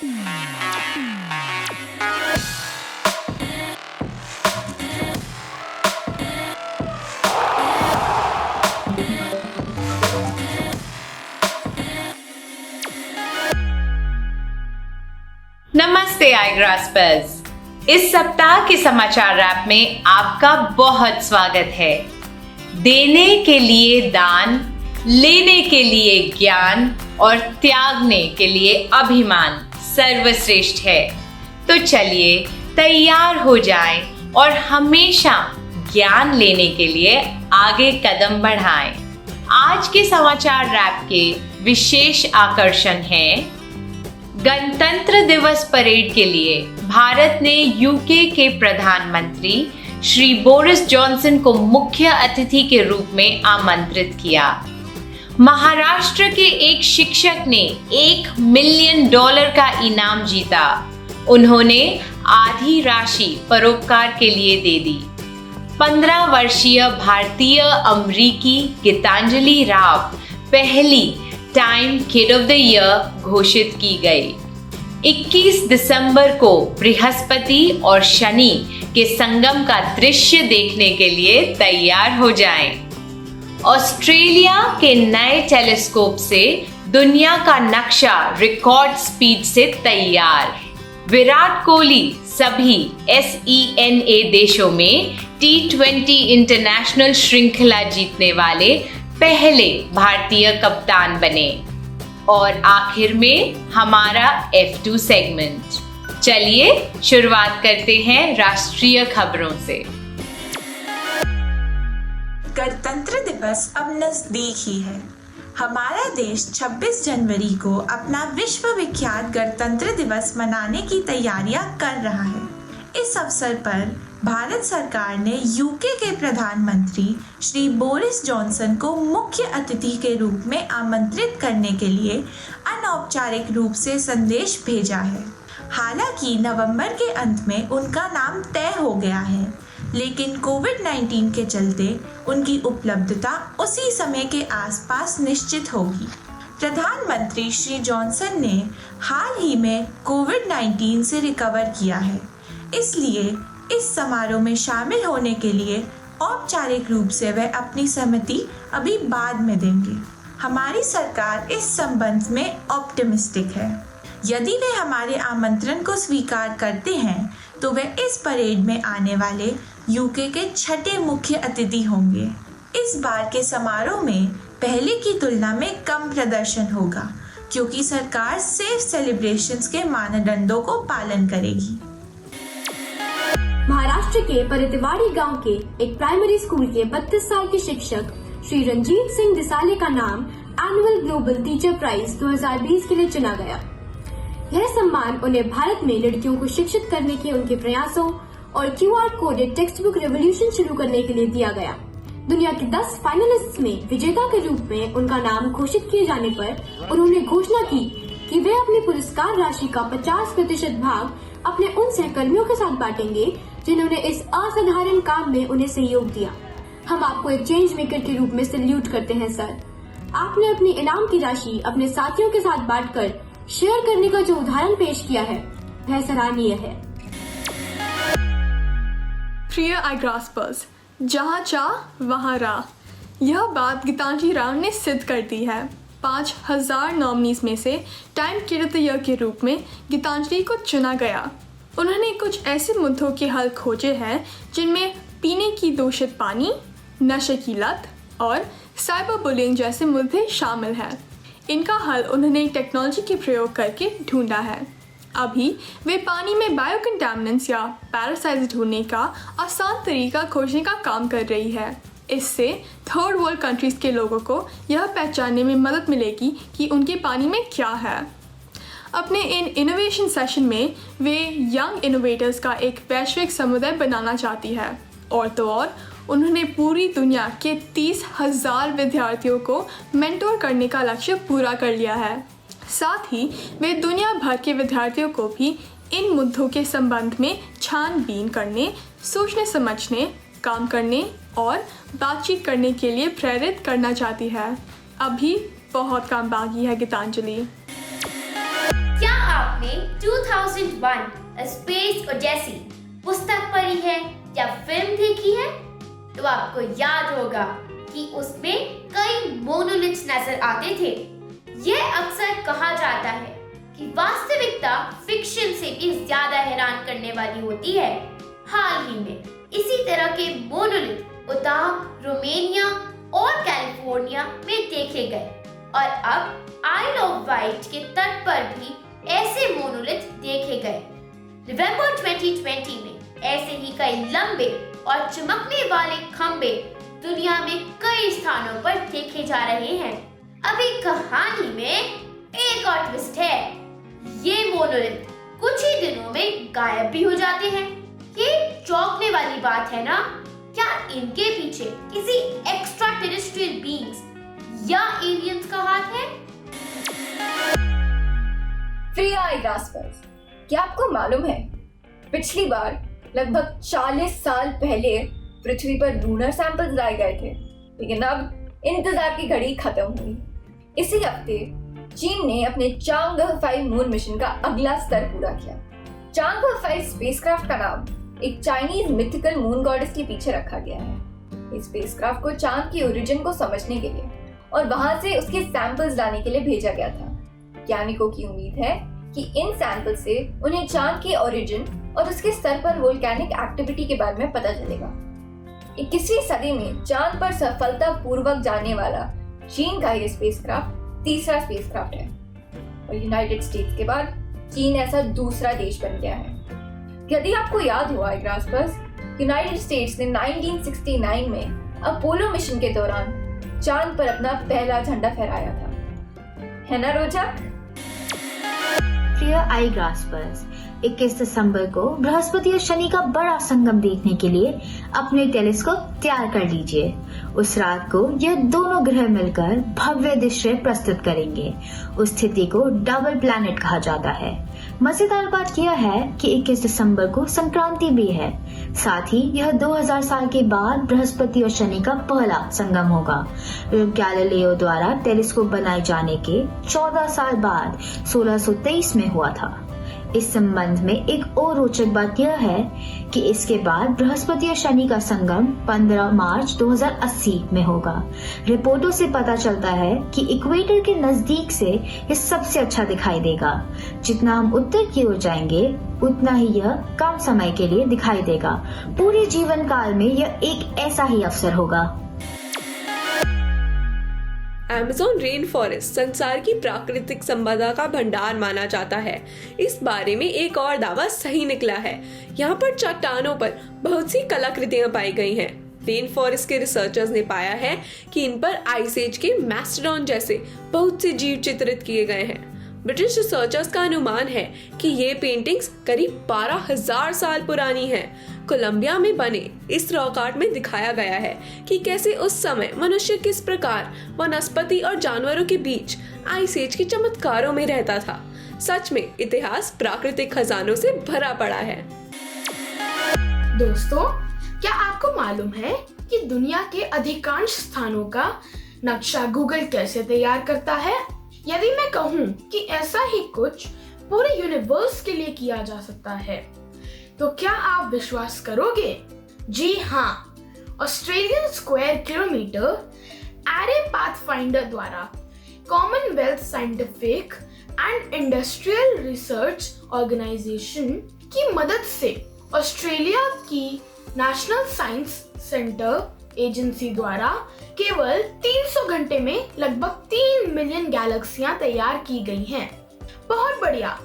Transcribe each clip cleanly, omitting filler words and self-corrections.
नमस्ते iGraspers। इस सप्ताह के समाचार रैप में आपका बहुत स्वागत है। देने के लिए दान, लेने के लिए ज्ञान और त्यागने के लिए अभिमान सर्वश्रेष्ठ है। तो चलिए तैयार हो जाएं और हमेशा ज्ञान लेने के लिए आगे कदम बढ़ाएं। आज के समाचार रैप के विशेष आकर्षण हैं गणतंत्र दिवस परेड के लिए भारत ने यूके के प्रधानमंत्री श्री बोरिस जॉनसन को मुख्य अतिथि के रूप में आमंत्रित किया। महाराष्ट्र के एक शिक्षक ने $1 मिलियन का इनाम जीता। उन्होंने आधी राशि परोपकार के लिए दे दी। 15 वर्षीय भारतीय अमरीकी गीतांजलि राव पहली time kid of the year घोषित की गई। 21 दिसंबर को बृहस्पति और शनि के संगम का दृश्य देखने के लिए तैयार हो जाएं। ऑस्ट्रेलिया के नए टेलीस्कोप से दुनिया का नक्शा रिकॉर्ड स्पीड से तैयार। विराट कोहली सभी SENA देशों में T20 इंटरनेशनल श्रृंखला जीतने वाले पहले भारतीय कप्तान बने। और आखिर में हमारा F2 सेगमेंट। चलिए शुरुआत करते हैं राष्ट्रीय खबरों से। गणतंत्र दिवस अब नजदीक ही है। हमारा देश 26 जनवरी को अपना विश्व विख्यात गणतंत्र दिवस मनाने की तैयारियां कर रहा है। इस अवसर पर भारत सरकार ने यूके के प्रधानमंत्री श्री बोरिस जॉनसन को मुख्य अतिथि के रूप में आमंत्रित करने के लिए अनौपचारिक रूप से संदेश भेजा है। हालांकि नवंबर के अंत में उनका नाम तय हो गया है, लेकिन कोविड-19 के चलते उनकी उपलब्धता उसी समय के आसपास निश्चित होगी। प्रधानमंत्री श्री जॉनसन ने हाल ही में कोविड-19 से रिकवर किया है, इसलिए इस समारोह में शामिल होने के लिए औपचारिक रूप से वह अपनी सहमति अभी बाद में देंगे। हमारी सरकार इस संबंध में ऑप्टिमिस्टिक है। यदि वे हमारे आमंत्रण को स्वीकार करते हैं तो वे इस परेड में आने वाले यूके के छठे मुख्य अतिथि होंगे। इस बार के समारोह में पहले की तुलना में कम प्रदर्शन होगा, क्योंकि सरकार सेफ सेलिब्रेशंस के मानदंडों को पालन करेगी। महाराष्ट्र के परितिवाड़ी गांव के एक प्राइमरी स्कूल के 32 साल के शिक्षक श्री रंजीत सिंह दिसाले का नाम एनुअल ग्लोबल टीचर प्राइज 2020 के लिए चुना गया। यह सम्मान उन्हें भारत में लड़कियों को शिक्षित करने के उनके प्रयासों और QR coded text book revolution शुरू करने के लिए दिया गया। दुनिया के 10 फाइनलिस्ट में विजेता के रूप में उनका नाम घोषित किए जाने पर उन्होंने घोषणा की कि वे अपनी पुरस्कार राशि का 50% भाग अपने उन सहकर्मियों के साथ बांटेंगे जिन्होंने इस असाधारण काम में उन्हें सहयोग दिया। हम आपको एक चेंज मेकर के रूप में सैल्यूट करते हैं सर। आपने अपनी इनाम की राशि अपने साथियों के साथ बांटकर शेयर करने का जो उदाहरण पेश किया है वह सराहनीय है। प्रिय iGraspers, जहाँ चाह वहाँ राह। यह बात गीतांजलि राव ने सिद्ध कर दी है। 5000 नॉमिनीज में से time kid of the year के रूप में गीतांजलि को चुना गया। उन्होंने कुछ ऐसे मुद्दों के हल खोजे हैं जिनमें पीने की दूषित पानी, नशे की लत और साइबर बुलिंग जैसे मुद्दे शामिल हैं। इनका हल उन्होंने टेक्नोलॉजी के प्रयोग करके ढूंढा है। अभी वे पानी में बायोकंटामिनेंट्स या पैरासाइट्स ढूंढने का आसान तरीका खोजने का काम कर रही है। इससे थर्ड वर्ल्ड कंट्रीज़ के लोगों को यह पहचानने में मदद मिलेगी कि उनके पानी में क्या है। अपने इन इनोवेशन सेशन में वे यंग इनोवेटर्स का एक वैश्विक समुदाय बनाना चाहती है। और तो और उन्होंने पूरी दुनिया के 30,000 विद्यार्थियों को मेंटोर करने का लक्ष्य पूरा कर लिया है। साथ ही वे दुनिया भर के विद्यार्थियों को भी इन मुद्दों के संबंध में छानबीन करने, सोचने समझने, काम करने और बातचीत करने के लिए प्रेरित करना चाहती है। अभी बहुत काम बाकी है गीतांजलि। क्या आपने 2001 A Space Odyssey पुस्तक पढ़ी है या फिल्म देखी है तो आपको याद होगा कि उसमें कई मोनोलिथ्स नजर आते थे। यह अक्सर कहा जाता है कि वास्तविकता फिक्शन से भी ज्यादा हैरान करने वाली होती है। हाल ही में इसी तरह के मोनोलिथ उत्तर, रोमानिया और कैलिफोर्निया में देखे गए और अब आइल ऑफ वाइट के तट पर भी ऐसे मोनोलिथ देखे गए। नवंबर 2020 में ऐसे ही कई लंबे और चमकने वाले खंबे दुनिया में कई स्थानों पर देखे जा रहे हैं। अभी कहानी में एक और ट्विस्ट है। ये मोनोलिथ कुछ ही दिनों में गायब भी हो जाते हैं। ये चौंकने वाली बात है ना? क्या इनके पीछे किसी एक्स्ट्रा टेरेस्ट्रियल बीइंग्स या एलियंस का हाथ है? प्रिय आईग्रास्पर्स, क्या आपको मालूम है पिछली बार लगभग 40 साल पहले पृथ्वी पर लूनर सैंपल्स लाए गए थे, लेकिन अब इंतजार की घड़ी खत्म हुई। इसी हफ्ते चीन ने अपने चांगहे 5 मून मिशन का अगला स्तर पूरा किया। चांगहे 5 स्पेसक्राफ्ट का नाम एक चाइनीज मिथिकल मून गॉडेस के पीछे रखा गया है। इस स्पेसक्राफ्ट को चांद की ओरिजिन को समझने के लिए और वहां से उसके सैंपल्स लाने के लिए भेजा गया था। वैज्ञानिकों की उम्मीद है कि इन सैंपल से उन्हें चांद के ओरिजिन और उसके स्तर पर वोल्केनिक एक्टिविटी के बारे में पता चलेगा। 21वीं सदी में चांद पर सफलतापूर्वक जाने वाला चीन का ये स्पेसक्राफ्ट तीसरा स्पेसक्राफ्ट है और यूनाइटेड स्टेट्स के बाद चीन ऐसा दूसरा देश बन गया है। यदि आपको याद हो आईग्रास्पर्स, यूनाइटेड स्टेट्स ने 1969 में अपोलो मिशन के दौरान चांद पर अपना पहला झंडा फहराया था। है ना रोचक? प्रिय आईग्रास्पर्स, 21 दिसंबर को बृहस्पति और शनि का बड़ा संगम देखने के लिए अपने टेलीस्कोप तैयार कर लीजिए। उस रात को यह दोनों ग्रह मिलकर भव्य दृश्य प्रस्तुत करेंगे। उस स्थिति को डबल प्लैनेट कहा जाता है। मजेदार बात यह है कि 21 दिसंबर को संक्रांति भी है। साथ ही यह 2000 साल के बाद बृहस्पति और शनि का पहला संगम होगा। गैलीलियो द्वारा टेलीस्कोप बनाए जाने के 14 साल बाद 1623 में हुआ था। इस संबंध में एक और रोचक बात यह है कि इसके बाद बृहस्पति और शनि का संगम 15 मार्च 2080 में होगा। रिपोर्टों से पता चलता है कि इक्वेटर के नजदीक से यह सबसे अच्छा दिखाई देगा। जितना हम उत्तर की ओर जाएंगे उतना ही यह कम समय के लिए दिखाई देगा। पूरे जीवन काल में यह एक ऐसा ही अवसर होगा। अमेज़न रेन फॉरेस्ट संसार की प्राकृतिक संपदा का भंडार माना जाता है। इस बारे में एक और दावा सही निकला है। यहाँ पर चट्टानों पर बहुत सी कलाकृतियां पाई गई हैं। रेन फॉरेस्ट के रिसर्चर्स ने पाया है कि इन पर आइस एज के मैस्टोडॉन जैसे बहुत से जीव चित्रित किए गए हैं। ब्रिटिश रिसर्चर्स का अनुमान है कि ये पेंटिंग्स करीब 12,000 साल पुरानी हैं। कोलंबिया में बने इस रॉक आर्ट में दिखाया गया है कि कैसे उस समय मनुष्य किस प्रकार वनस्पति और जानवरों के बीच आइस एज के चमत्कारों में रहता था। सच में इतिहास प्राकृतिक खजानों से भरा पड़ा है। दोस्तों, क्या आपको मालूम है कि दुनिया के अधिकांश स्थानों का नक्शा गूगल कैसे तैयार करता है? यदि मैं कहूँ कि ऐसा ही कुछ पूरे यूनिवर्स के लिए किया जा सकता है तो क्या आप विश्वास करोगे? जी हाँ, Australian square kilometre array pathfinder द्वारा Commonwealth Scientific and Industrial Research Organisation की मदद से ऑस्ट्रेलिया की नेशनल साइंस सेंटर एजेंसी द्वारा केवल 300 घंटे में लगभग 3 मिलियन गैलेक्सियां तैयार की गई हैं। बहुत बढ़िया।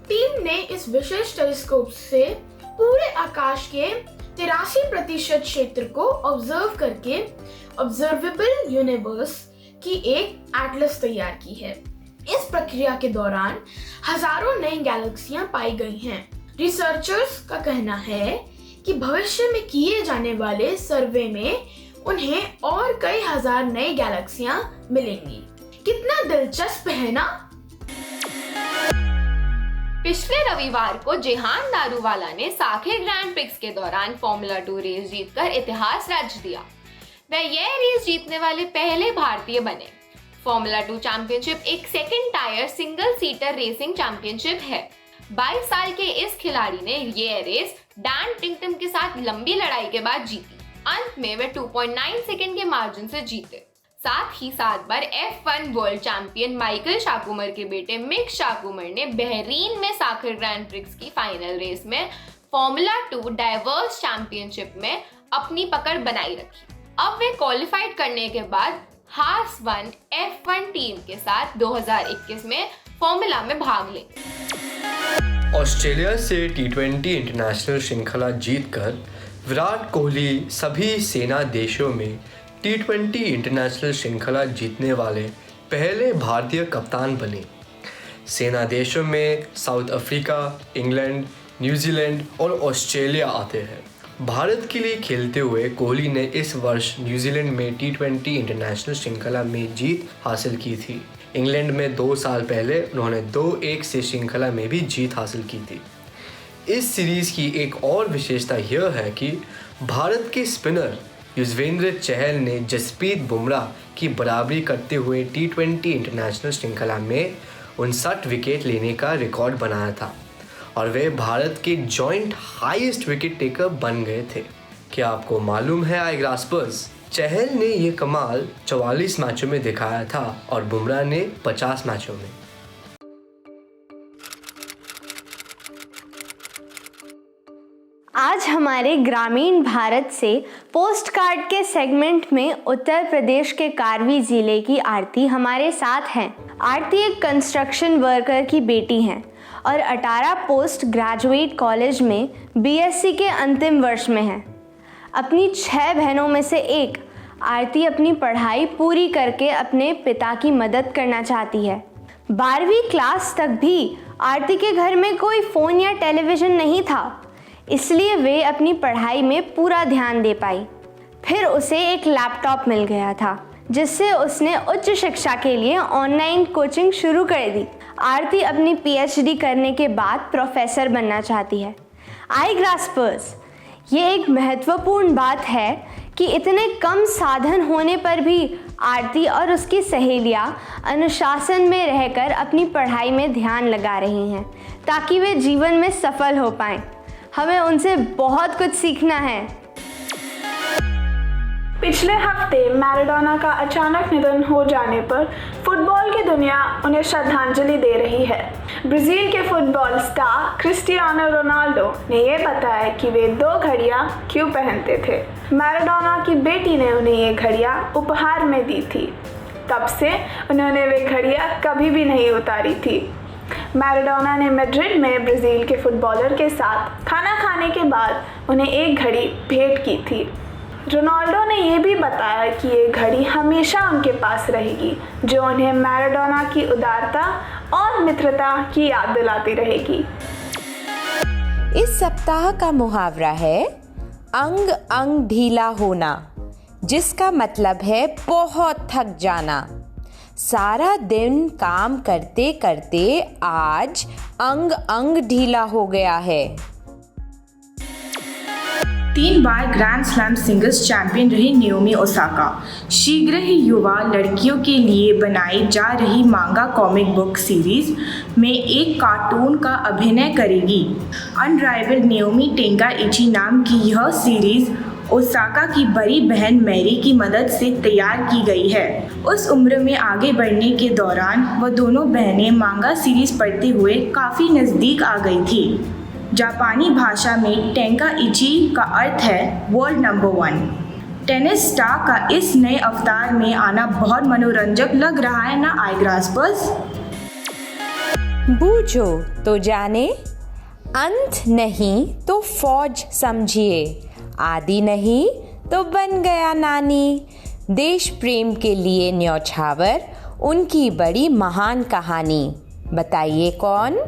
टीम ने इस विशेष टेलीस्कोप से पूरे आकाश के 83% क्षेत्र को ऑब्जर्व करके ऑब्जर्वेबल यूनिवर्स की एक एटलस तैयार की है। इस प्रक्रिया के दौरान हजारों नई गैलेक्सियां पाई गई हैं। रिसर्चर्स का कहना है कि भविष्य में किए जाने वाले सर्वे में उन्हें और कई हजार नई गैलेक्सियां मिलेंगी। कितना दिलचस्प है ना? पिछले रविवार को जेहान दारूवाला ने साखे ग्रैंड प्रिक्स के दौरान फॉर्मूला 2 रेस जीतकर इतिहास रच दिया। वह यह रेस जीतने वाले पहले भारतीय बने। फॉर्मूला 2 चैंपियनशिप एक second tier single seater racing championship है। 22 साल के इस खिलाड़ी ने ये रेस डैन टिंगटन के साथ लंबी लड़ाई के बाद जीती। अंत में वे 2.9 सेकंड के मार्जिन से जीते। साथ ही 7 बार F1 वर्ल्ड चैंपियन माइकल शाकूमर के बेटे मिक शाकूमर ने बहरीन में साखर ग्रैंड प्रिक्स की फाइनल रेस में फॉर्मूला 2 डाइवर्स चैंपियनशिप में अपनी पकड़ बनाई रखी। अब वे क्वालिफाइड करने के बाद हास 1 F1 टीम के साथ 2021 में फॉर्मूला में भाग लेंगे। ऑस्ट्रेलिया से T20 इंटरनेशनल श्रृंखला जीतकर विराट कोहली सभी सेना देशों में T20 इंटरनेशनल श्रृंखला जीतने वाले पहले भारतीय कप्तान बने। सेना देशों में साउथ अफ्रीका, इंग्लैंड, न्यूजीलैंड और ऑस्ट्रेलिया आते हैं। भारत के लिए खेलते हुए कोहली ने इस वर्ष न्यूजीलैंड में T20 इंटरनेशनल श्रृंखला में जीत हासिल की थी। इंग्लैंड में 2 साल पहले उन्होंने 2-1 से श्रृंखला में भी जीत हासिल की थी। इस सीरीज़ की एक और विशेषता यह है कि भारत के स्पिनर युजवेंद्र चहल ने जसप्रीत बुमराह की बराबरी करते हुए T20 इंटरनेशनल श्रृंखला में 59 विकेट लेने का रिकॉर्ड बनाया था और वे भारत के जॉइंट हाईएस्ट विकेट टेकर बन गए थे। क्या आपको मालूम है आई ग्रास्पर्स, चहल ने ये कमाल 44 मैचों में दिखाया था और बुमराह ने 50 मैचों में। आज हमारे ग्रामीण भारत से पोस्ट कार्ड के सेगमेंट में उत्तर प्रदेश के कार्वी जिले की आरती हमारे साथ हैं। आरती एक कंस्ट्रक्शन वर्कर की बेटी हैं और अटारा पोस्ट ग्रेजुएट कॉलेज में बीएससी के अंतिम वर्ष में है। अपनी 6 बहनों में से एक आरती अपनी पढ़ाई पूरी करके अपने पिता की मदद करना चाहती है। 12वीं क्लास तक भी आरती के घर में कोई फ़ोन या टेलीविज़न नहीं था, इसलिए वे अपनी पढ़ाई में पूरा ध्यान दे पाई। फिर उसे एक लैपटॉप मिल गया था जिससे उसने उच्च शिक्षा के लिए ऑनलाइन कोचिंग शुरू कर दी। आरती अपनी पीएचडी करने के बाद प्रोफेसर बनना चाहती है। आई ग्रास्पर्स, ये एक महत्वपूर्ण बात है कि इतने कम साधन होने पर भी आरती और उसकी सहेलियां अनुशासन में रहकर अपनी पढ़ाई में ध्यान लगा रही हैं ताकि वे जीवन में सफल हो पाएं। हमें उनसे बहुत कुछ सीखना है। पिछले हफ्ते मैराडोना का अचानक निधन हो जाने पर फुटबॉल की दुनिया उन्हें श्रद्धांजलि दे रही है। ब्राज़ील के फुटबॉल स्टार क्रिस्टियानो रोनाल्डो ने ये बताया कि वे 2 घड़ियां क्यों पहनते थे। मैराडोना की बेटी ने उन्हें ये घड़ियां उपहार में दी थी। तब से उन्होंने वे घड़ियां कभी भी नहीं उतारी थी। मैराडोना ने मैड्रिड में ब्राज़ील के फुटबॉलर के साथ खाना खाने के बाद उन्हें एक घड़ी भेंट की थी। रोनाल्डो ने यह भी बताया कि ये घड़ी हमेशा उनके पास रहेगी, जो उन्हें मैराडोना की उदारता और मित्रता की याद दिलाती रहेगी। इस सप्ताह का मुहावरा है अंग अंग ढीला होना, जिसका मतलब है बहुत थक जाना। सारा दिन काम करते करते आज अंग अंग ढीला हो गया है। 3 बार ग्रैंड स्लैम सिंगल्स चैंपियन रही नाओमी ओसाका शीघ्र ही युवा लड़कियों के लिए बनाई जा रही मांगा कॉमिक बुक सीरीज में एक कार्टून का अभिनय करेगी। अनराइवल्ड नाओमी टेंगाइची नाम की यह सीरीज ओसाका की बड़ी बहन मैरी की मदद से तैयार की गई है। उस उम्र में आगे बढ़ने के दौरान वह दोनों बहनें मांगा सीरीज पढ़ते हुए काफ़ी नज़दीक आ गई थी। जापानी भाषा में टेंगाइची का अर्थ है वर्ल्ड नंबर 1। टेनिस स्टार का इस नए अवतार में आना बहुत मनोरंजक लग रहा है ना आई ग्रास्पर्स? बूझो तो जाने, अंत नहीं तो फौज समझिए, आदि नहीं तो बन गया नानी। देश प्रेम के लिए न्यौछावर, उनकी बड़ी महान कहानी। बताइए कौन?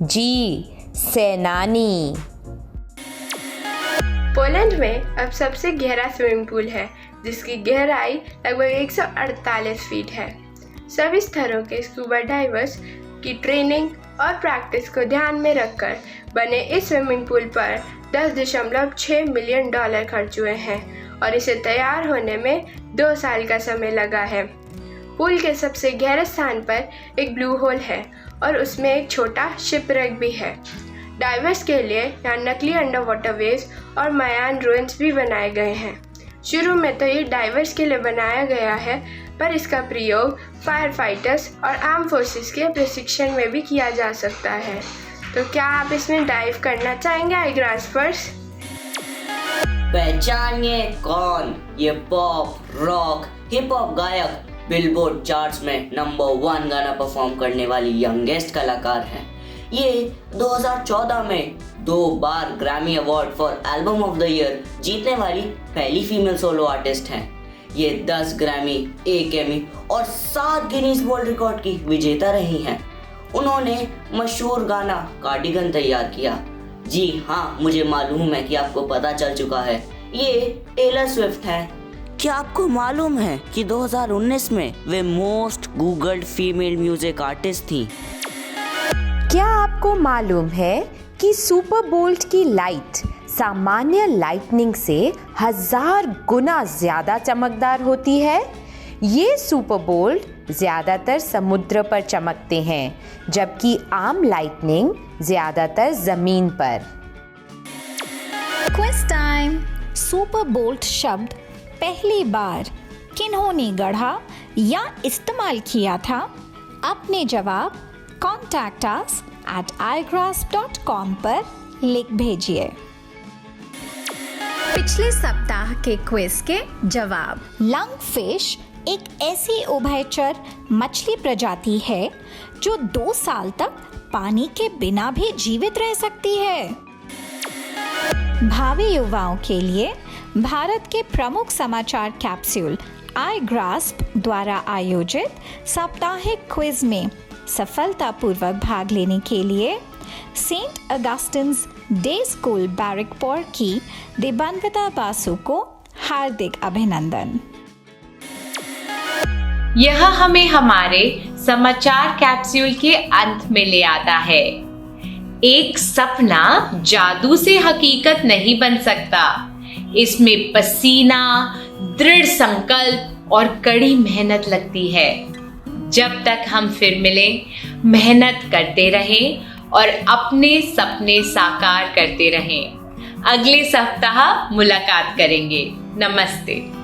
जी, सेनानी। पोलैंड में अब सबसे गहरा स्विमिंग पूल है जिसकी गहराई लगभग 148 फीट है। सभी स्तरों के स्कूबा डाइवर्स की ट्रेनिंग और प्रैक्टिस को ध्यान में रखकर बने इस स्विमिंग पूल पर $10.6 मिलियन खर्च हुए हैं और इसे तैयार होने में 2 साल का समय लगा है। पूल के सबसे गहरे स्थान पर एक ब्लू होल है और उसमें एक छोटा शिपरेक भी है। डाइवर्स के लिए यहाँ नकली अंडर वाटर वेव्स और मायान रुइंस भी बनाए गए हैं। शुरू में तो ये डाइवर्स के लिए बनाया गया है, पर इसका प्रयोग फायर फाइटर्स और आर्म फोर्सेस के प्रशिक्षण में भी किया जा सकता है। तो क्या आप इसमें डाइव करना चाहेंगे आई ग्रास्पर्स? पहचानिए कौन ये पॉप, रॉक, हिप हॉप गायक बिलबोर्ड चार्ट्स में नंबर 1 गाना परफॉर्म करने वाली यंगेस्ट कलाकार हैं। ये 2014 में 2 बार Grammy award for album of the year जीतने वाली पहली फीमेल सोलो आर्टिस्ट हैं। ये 10 ग्रैमी, 1 एमी और 7 गिनीज वर्ल्ड रिकॉर्ड की विजेता रही हैं। उन्होंने मशहूर गाना कार्डिगन तैयार किया। जी हाँ, मुझे मालूम है कि आपको पता चल चुका है, ये टेलर स्विफ्ट हैं। क्या आपको मालूम है कि 2019 में वे most googled female music artist थी? क्या आपको मालूम है कि सुपर बोल्ट की लाइट सामान्य लाइटनिंग से 1000 गुना ज्यादा चमकदार होती है? ये सुपर बोल्ट ज्यादातर समुद्र पर चमकते हैं, जबकि आम लाइटनिंग ज्यादातर जमीन पर। Quiz time. सुपर बोल्ट शब्द पहली बार किन्होंने गढ़ा या इस्तेमाल किया था? अपने जवाब Contact us at igrasp.com पर लिख भेजिए। पिछले सप्ताह के क्विज के जवाब। लंगफिश एक ऐसी उभयचर मछली प्रजाति है जो 2 साल तक पानी के बिना भी जीवित रह सकती है। भावी युवाओं के लिए भारत के प्रमुख समाचार कैप्सूल आई ग्रास्प द्वारा आयोजित साप्ताहिक क्विज में सफलतापूर्वक भाग लेने के लिए सेंट अगस्टिन्स डे स्कूल बैरकपुर की दिबंविता बासु को हार्दिक अभिनंदन। यह हमें हमारे समाचार कैप्सूल के अंत में ले आता है। एक सपना जादू से हकीकत नहीं बन सकता। इसमें पसीना, दृढ़ संकल्प और कड़ी मेहनत लगती है। जब तक हम फिर मिलें, मेहनत करते रहें और अपने सपने साकार करते रहें। अगले सप्ताह मुलाकात करेंगे। नमस्ते।